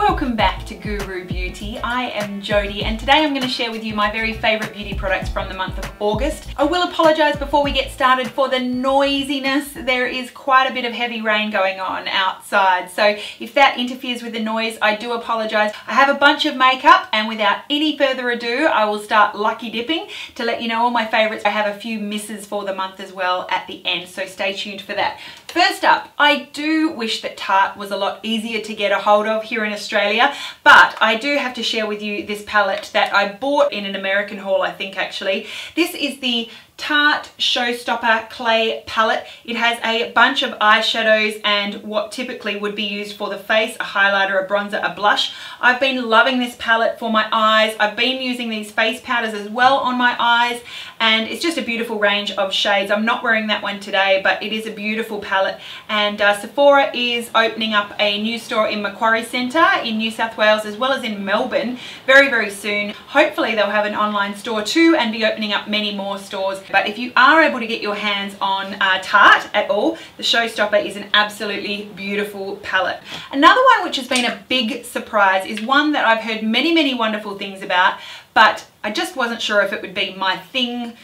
Welcome back to Guru Beauty. I am Jodie and today I'm going to share with you my very favourite beauty products from the month of August. I will apologise before we get started for the noisiness. There is quite a bit of heavy rain going on outside, so if that interferes with the noise, I do apologise. I have a bunch of makeup and without any further ado I will start lucky dipping to let you know all my favourites. I have a few misses for the month as well at the end, so stay tuned for that. First up, I do wish that Tarte was a lot easier to get a hold of here in Australia, but I do have to share with you this palette that I bought in an American haul, I think actually. This is the Tarte Showstopper Clay Palette. It has a bunch of eyeshadows and what typically would be used for the face, a highlighter, a bronzer, a blush. I've been loving this palette for my eyes. I've been using these face powders as well on my eyes, and it's just a beautiful range of shades. I'm not wearing that one today, but it is a beautiful palette. And Sephora is opening up a new store in Macquarie Centre in New South Wales as well as in Melbourne very, very soon. Hopefully they'll have an online store too and be opening up many more stores. But if you are able to get your hands on Tarte at all, the Showstopper is an absolutely beautiful palette. Another one which has been a big surprise is one that I've heard many, many wonderful things about, but I just wasn't sure if it would be my thing.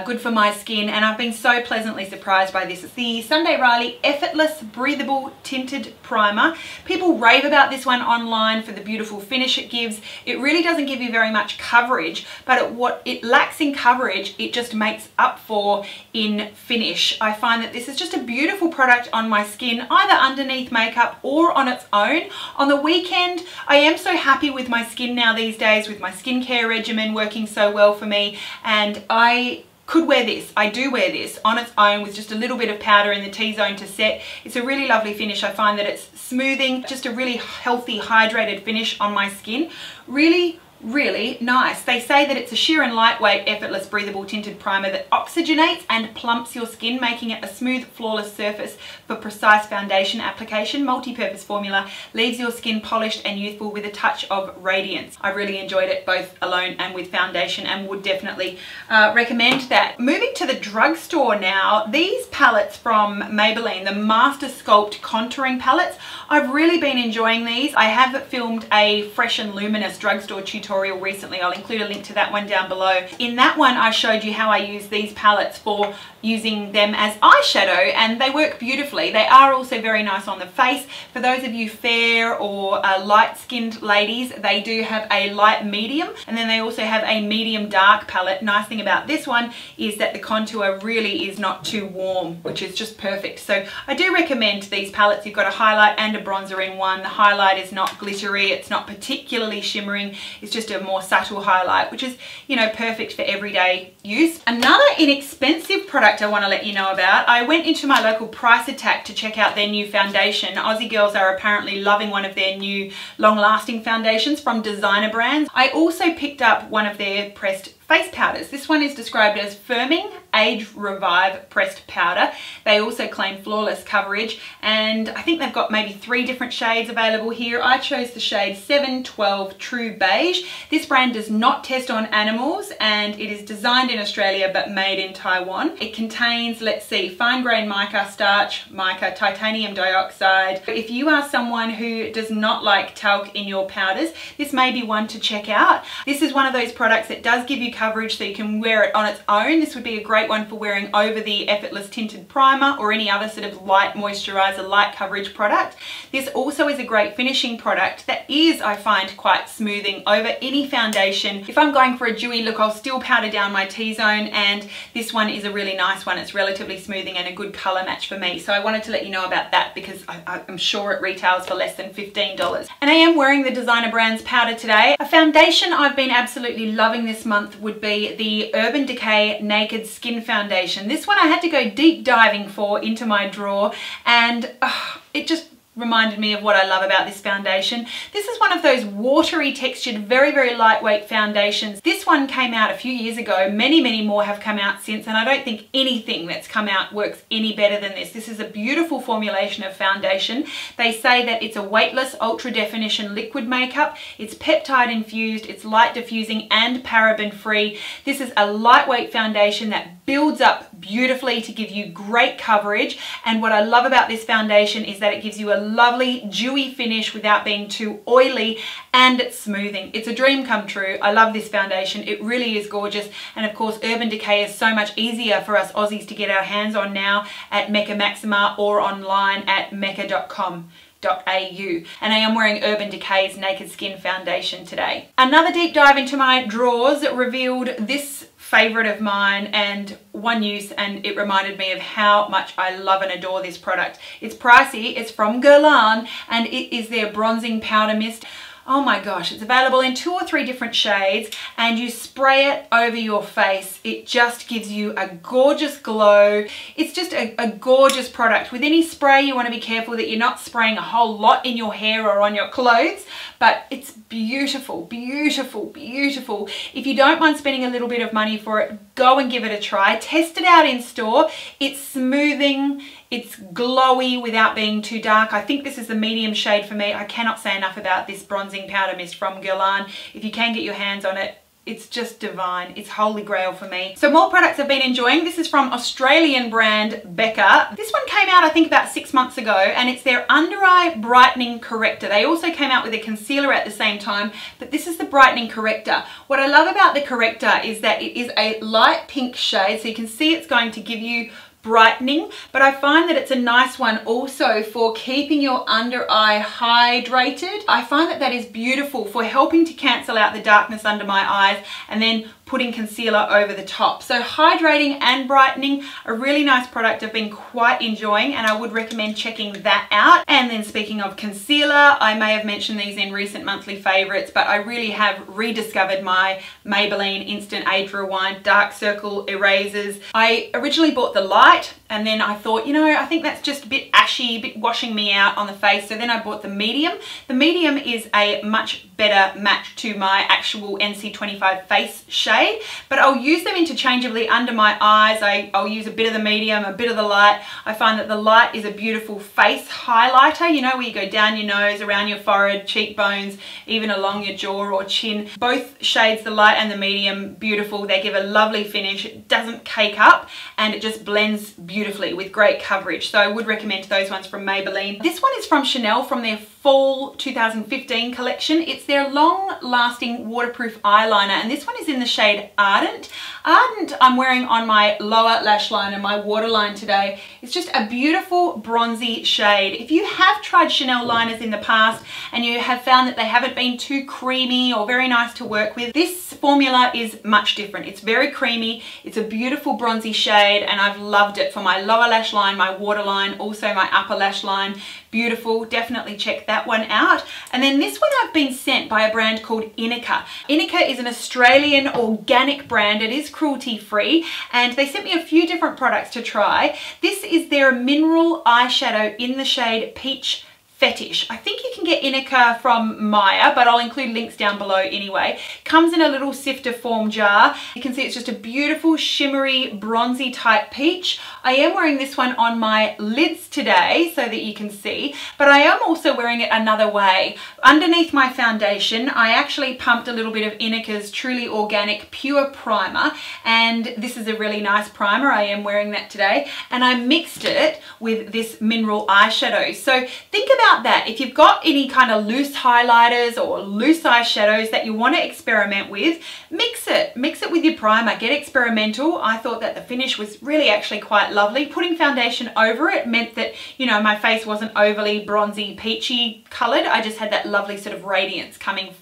Good for my skin, and I've been so pleasantly surprised by this. It's the Sunday Riley Effortless Breathable Tinted Primer. People rave about this one online for the beautiful finish it gives. It really doesn't give you very much coverage, but what it lacks in coverage, it just makes up for in finish. I find that this is just a beautiful product on my skin, either underneath makeup or on its own. On the weekend, I am so happy with my skin now these days, with my skincare regimen working so well for me, and I could wear this. I do wear this on its own with just a little bit of powder in the T-zone to set. It's a really lovely finish. I find that it's smoothing, just a really healthy, hydrated finish on my skin. Really nice. They say that it's a sheer and lightweight, effortless, breathable tinted primer that oxygenates and plumps your skin, making it a smooth, flawless surface for precise foundation application. Multi-purpose formula leaves your skin polished and youthful with a touch of radiance. I really enjoyed it both alone and with foundation and would definitely recommend that. Moving to the drugstore now, these palettes from Maybelline, the Master Sculpt Contouring Palettes, I've really been enjoying these. I have filmed a Fresh and Luminous drugstore tutorial recently. I'll include a link to that one down below. In that one I showed you how I use these palettes for using them as eyeshadow, and they work beautifully. They are also very nice on the face. For those of you fair or light-skinned ladies, they do have a light medium, and then they also have a medium dark palette. Nice thing about this one is that the contour really is not too warm, which is just perfect. So I do recommend these palettes. You've got a highlight and a bronzer in one. The highlight is not glittery, it's not particularly shimmering, it's just a more subtle highlight, which is, you know, perfect for everyday use. Another inexpensive product I want to let you know about. I went into my local Price Attack to check out their new foundation. Aussie girls are apparently loving one of their new long-lasting foundations from designer brands. I also picked up one of their pressed face powders. This one is described as Firming Age Revive Pressed Powder. They also claim flawless coverage, and I think they've got maybe 3 different shades available here. I chose the shade 712 True Beige. This brand does not test on animals, and it is designed in Australia but made in Taiwan. It contains, let's see, fine grain mica, starch, mica, titanium dioxide. If you are someone who does not like talc in your powders, this may be one to check out. This is one of those products that does give you coverage so you can wear it on its own. This would be a great one for wearing over the Effortless Tinted Primer or any other sort of light moisturizer, light coverage product. This also is a great finishing product that is, I find, quite smoothing over any foundation. If I'm going for a dewy look, I'll still powder down my T-zone, and this one is a really nice one. It's relatively smoothing and a good color match for me. So I wanted to let you know about that because I'm sure it retails for less than $15. And I am wearing the designer brand's powder today. A foundation I've been absolutely loving this month would be the Urban Decay Naked Skin Foundation. This one I had to go deep diving for into my drawer, and it just reminded me of what I love about this foundation. This is one of those watery textured, very, very lightweight foundations. This one came out a few years ago. Many more have come out since, and I don't think anything that's come out works any better than this. This is a beautiful formulation of foundation. They say that it's a weightless, ultra definition liquid makeup. It's peptide infused, it's light diffusing and paraben free. This is a lightweight foundation that builds up beautifully to give you great coverage. And what I love about this foundation is that it gives you a lovely dewy finish without being too oily, and it's smoothing. It's a dream come true. I love this foundation. It really is gorgeous. And of course, Urban Decay is so much easier for us Aussies to get our hands on now at Mecca Maxima or online at mecca.com.au. And I am wearing Urban Decay's Naked Skin foundation today. Another deep dive into my drawers revealed this favorite of mine and one use, and it reminded me of how much I love and adore this product. It's pricey, it's from Guerlain, and it is their bronzing powder mist. Oh my gosh, it's available in 2 or 3 different shades, and you spray it over your face. It just gives you a gorgeous glow. It's just a gorgeous product. With any spray, you want to be careful that you're not spraying a whole lot in your hair or on your clothes, but it's beautiful, beautiful, beautiful. If you don't mind spending a little bit of money for it, go and give it a try. Test it out in store. It's smoothing. It's glowy without being too dark. I think this is the medium shade for me. I cannot say enough about this bronzing powder mist from Guerlain. If you can get your hands on it, it's just divine. It's holy grail for me. So more products I've been enjoying. This is from Australian brand Becca. This one came out I think about 6 months ago, and it's their under eye brightening corrector. They also came out with a concealer at the same time, but this is the brightening corrector. What I love about the corrector is that it is a light pink shade, so you can see it's going to give you brightening, but I find that it's a nice one also for keeping your under eye hydrated. I find that that is beautiful for helping to cancel out the darkness under my eyes and then putting concealer over the top. So hydrating and brightening, a really nice product I've been quite enjoying, and I would recommend checking that out. And then speaking of concealer, I may have mentioned these in recent monthly favorites, but I really have rediscovered my Maybelline Instant Age Rewind Dark Circle Erasers. I originally bought the light, and then I thought, you know, I think that's just a bit ashy, a bit washing me out on the face. So then I bought the medium. The medium is a much better match to my actual NC25 face shade, but I'll use them interchangeably under my eyes. I'll use a bit of the medium, a bit of the light. I find that the light is a beautiful face highlighter, you know, where you go down your nose, around your forehead, cheekbones, even along your jaw or chin. Both shades, the light and the medium, beautiful. They give a lovely finish. It doesn't cake up, and it just blends beautifully with great coverage. So I would recommend those ones from Maybelline. This one is from Chanel, from their Fall 2015 collection. It's their long-lasting waterproof eyeliner, and this one is in the shade Ardent. Ardent I'm wearing on my lower lash line and my waterline today. It's just a beautiful bronzy shade. If you have tried Chanel liners in the past and you have found that they haven't been too creamy or very nice to work with, this formula is much different. It's very creamy. It's a beautiful bronzy shade, and I've loved it for my lower lash line, my waterline, also my upper lash line. Beautiful. Definitely check that one out. And then this one I've been sent by a brand called Inika. Inika is an Australian organic brand. It is cruelty free, and they sent me a few different products to try. This is their mineral eyeshadow in the shade Peach Fetish. I think you can get Inika from Maya, but I'll include links down below anyway. Comes in a little sifter form jar. You can see it's just a beautiful shimmery bronzy type peach. I am wearing this one on my lids today so that you can see, but I am also wearing it another way. Underneath my foundation, I actually pumped a little bit of Inika's Truly Organic Pure Primer, and this is a really nice primer. I am wearing that today, and I mixed it with this mineral eyeshadow. So think about that. If you've got any kind of loose highlighters or loose eyeshadows that you want to experiment with, mix it with your primer. Get experimental. I thought that the finish was really actually quite lovely. Putting foundation over it meant that, you know, my face wasn't overly bronzy peachy colored. I just had that lovely sort of radiance coming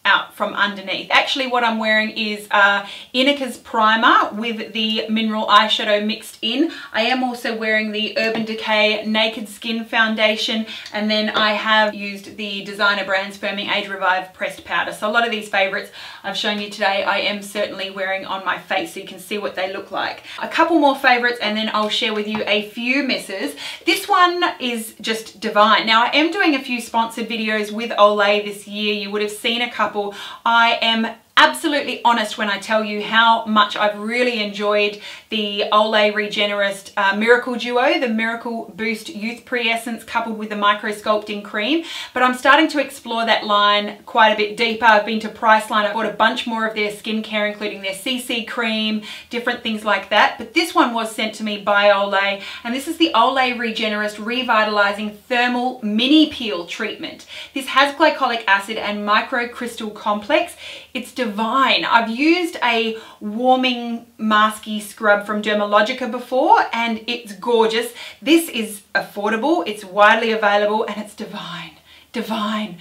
out from underneath. Actually, what I'm wearing is Inika's primer with the mineral eyeshadow mixed in. I am also wearing the Urban Decay Naked Skin foundation, and then I have used the designer brand's Firming Age Revive pressed powder. So a lot of these favorites I've shown you today, I am certainly wearing on my face, so you can see what they look like. A couple more favorites, and then I'll share with you a few misses. This one is just divine. Now, I am doing a few sponsored videos with Olay this year. You would have seen a couple. I am absolutely honest when I tell you how much I've really enjoyed the Olay Regenerist Miracle Duo, the Miracle Boost Youth Pre-Essence coupled with the Micro Sculpting Cream. But I'm starting to explore that line quite a bit deeper. I've been to Priceline, I've bought a bunch more of their skincare, including their CC cream, different things like that. But this one was sent to me by Olay, and this is the Olay Regenerist Revitalizing Thermal Mini Peel Treatment. This has glycolic acid and microcrystal complex. It's divine. I've used a warming masky scrub from Dermalogica before, and it's gorgeous. This is affordable, it's widely available, and it's divine. Divine.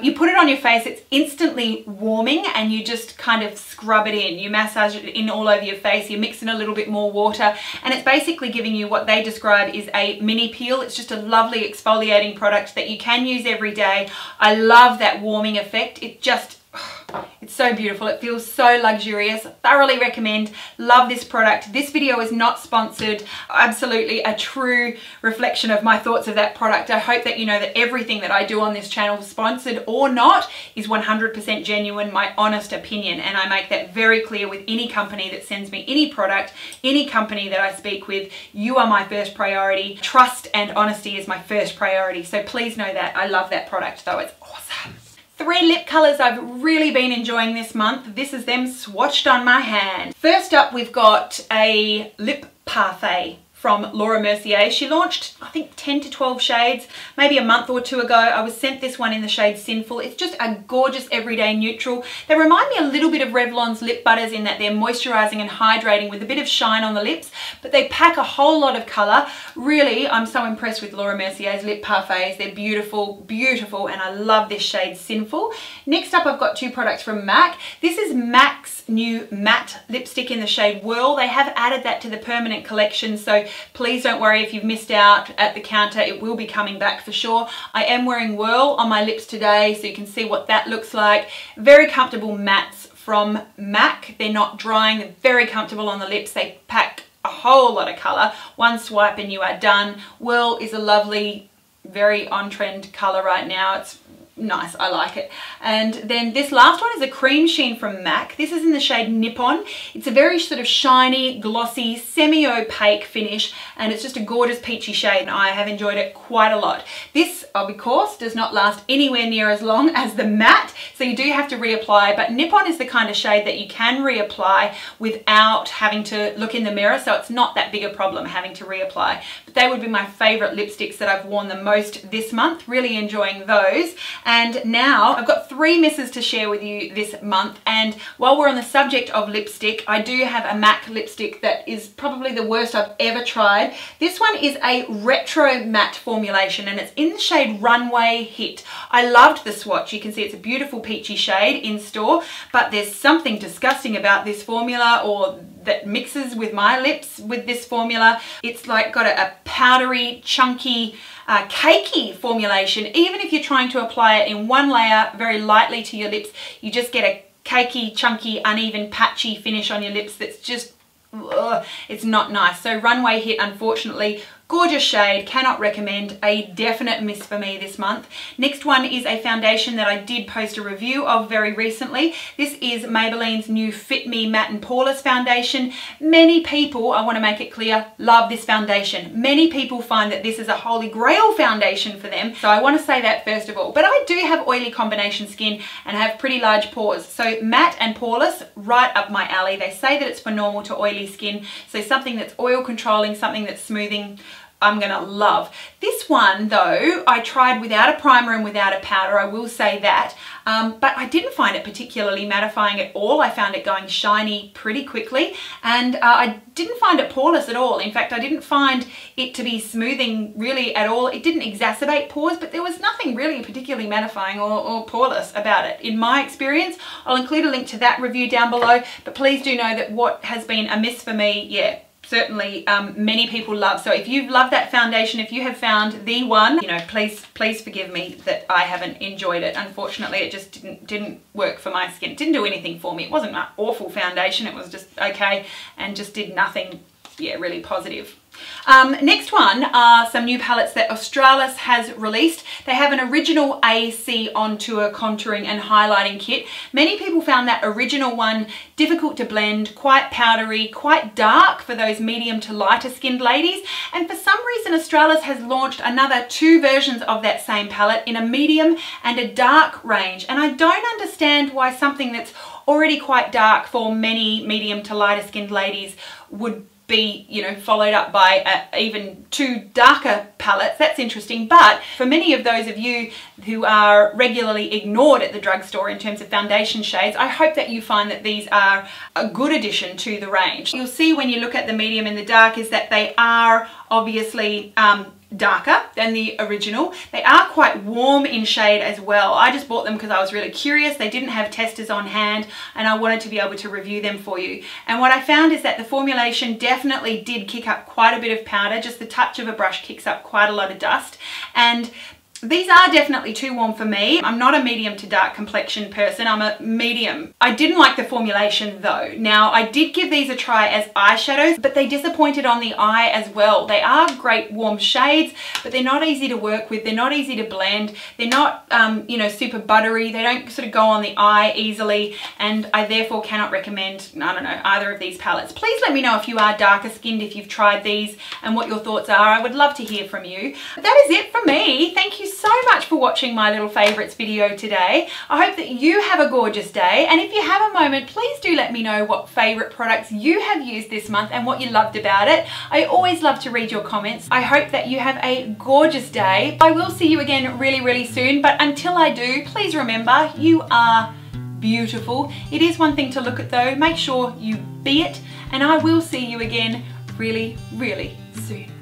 You put it on your face, it's instantly warming, and you just kind of scrub it in. You massage it in all over your face, you mix in a little bit more water, and it's basically giving you what they describe is a mini peel. It's just a lovely exfoliating product that you can use every day. I love that warming effect. It's so beautiful. It feels so luxurious. Thoroughly recommend. Love this product. This video is not sponsored. Absolutely a true reflection of my thoughts of that product. I hope that you know that everything that I do on this channel, sponsored or not, is 100% genuine, my honest opinion. And I make that very clear with any company that sends me any product, any company that I speak with. You are my first priority. Trust and honesty is my first priority. So please know that. I love that product though. It's awesome. 3 lip colours I've really been enjoying this month. This is them swatched on my hand. First up, we've got a lip parfait from Laura Mercier. She launched, I think, 10 to 12 shades, maybe a month or two ago. I was sent this one in the shade Sinful. It's just a gorgeous everyday neutral. They remind me a little bit of Revlon's lip butters in that they're moisturising and hydrating with a bit of shine on the lips, but they pack a whole lot of colour. Really, I'm so impressed with Laura Mercier's lip parfaits. They're beautiful, beautiful, and I love this shade Sinful. Next up, I've got 2 products from M.A.C. This is M.A.C's new matte lipstick in the shade Whirl. They have added that to the permanent collection, so please don't worry if you've missed out at the counter. It will be coming back for sure. I am wearing Whirl on my lips today, so you can see what that looks like. Very comfortable mattes from M.A.C. They're not drying, they're very comfortable on the lips. They pack a whole lot of colour. One swipe and you are done. Whirl is a lovely, very on-trend colour right now. It's nice, I like it. And then this last one is a cream sheen from M.A.C. This is in the shade Nippon. It's a very sort of shiny, glossy, semi-opaque finish, and it's just a gorgeous peachy shade, and I have enjoyed it quite a lot. This, of course, does not last anywhere near as long as the matte, so you do have to reapply, but Nippon is the kind of shade that you can reapply without having to look in the mirror, so it's not that big a problem having to reapply. But they would be my favourite lipsticks that I've worn the most this month. Really enjoying those. And now I've got 3 misses to share with you this month, and while we're on the subject of lipstick, I do have a M.A.C lipstick that is probably the worst I've ever tried. This one is a retro matte formulation, and it's in the shade Runway Hit. I loved the swatch. You can see it's a beautiful peachy shade in store, but there's something disgusting about this formula, or that mixes with my lips with this formula. It's like got a powdery, chunky, cakey formulation. Even if you're trying to apply it in one layer very lightly to your lips, you just get a cakey, chunky, uneven, patchy finish on your lips that's just, ugh, it's not nice. So Runway Hit, unfortunately, gorgeous shade, cannot recommend, a definite miss for me this month. Next one is a foundation that I did post a review of very recently. This is Maybelline's new Fit Me Matte and Poreless foundation. Many people, I want to make it clear, love this foundation. Many people find that this is a holy grail foundation for them, so I want to say that first of all. But I do have oily combination skin and have pretty large pores, so matte and poreless, right up my alley. They say that it's for normal to oily skin, so something that's oil controlling, something that's smoothing, I'm gonna love. This one though, I tried without a primer and without a powder, I will say that, but I didn't find it particularly mattifying at all. I found it going shiny pretty quickly, and I didn't find it poreless at all. In fact, I didn't find it to be smoothing really at all. It didn't exacerbate pores, but there was nothing really particularly mattifying or poreless about it in my experience. I'll include a link to that review down below, but please do know that what has been a miss for me, yeah, certainly many people love. So if you've loved that foundation, if you have found the one, you know, please forgive me that I haven't enjoyed it. Unfortunately, it just didn't work for my skin. It didn't do anything for me. It wasn't an awful foundation. It was just okay and just did nothing, yeah, really positive. Next one are some new palettes that Australis has released. They have an original A.C. on tour contouring and highlighting kit. Many people found that original one difficult to blend, quite powdery, quite dark for those medium to lighter skinned ladies. And for some reason, Australis has launched another 2 versions of that same palette in a medium and a dark range. And I don't understand why something that's already quite dark for many medium to lighter skinned ladies would be, you know, followed up by even 2 darker palettes. That's interesting. But for many of those of you who are regularly ignored at the drugstore in terms of foundation shades, I hope that you find that these are a good addition to the range. You'll see when you look at the medium and the dark is that they are obviously darker than the original. They are quite warm in shade as well. I just bought them because I was really curious. They didn't have testers on hand and I wanted to be able to review them for you. And what I found is that the formulation definitely did kick up quite a bit of powder. Just the touch of a brush kicks up quite a lot of dust. And these are definitely too warm for me. I'm not a medium to dark complexion person, I'm a medium. I didn't like the formulation though. Now, I did give these a try as eyeshadows, but they disappointed on the eye as well. They are great warm shades, but they're not easy to work with. They're not easy to blend. They're not, you know, super buttery. They don't sort of go on the eye easily, and I therefore cannot recommend, I don't know, either of these palettes. Please let me know if you are darker skinned, if you've tried these, and what your thoughts are. I would love to hear from you. But that is it from me. Thank you so much for watching my little favorites video today. I hope that you have a gorgeous day, and if you have a moment, please do let me know what favorite products you have used this month and what you loved about it. I always love to read your comments. I hope that you have a gorgeous day. I will see you again really soon, but until I do, please remember you are beautiful. It is one thing to look at though. Make sure you be it, and I will see you again really soon.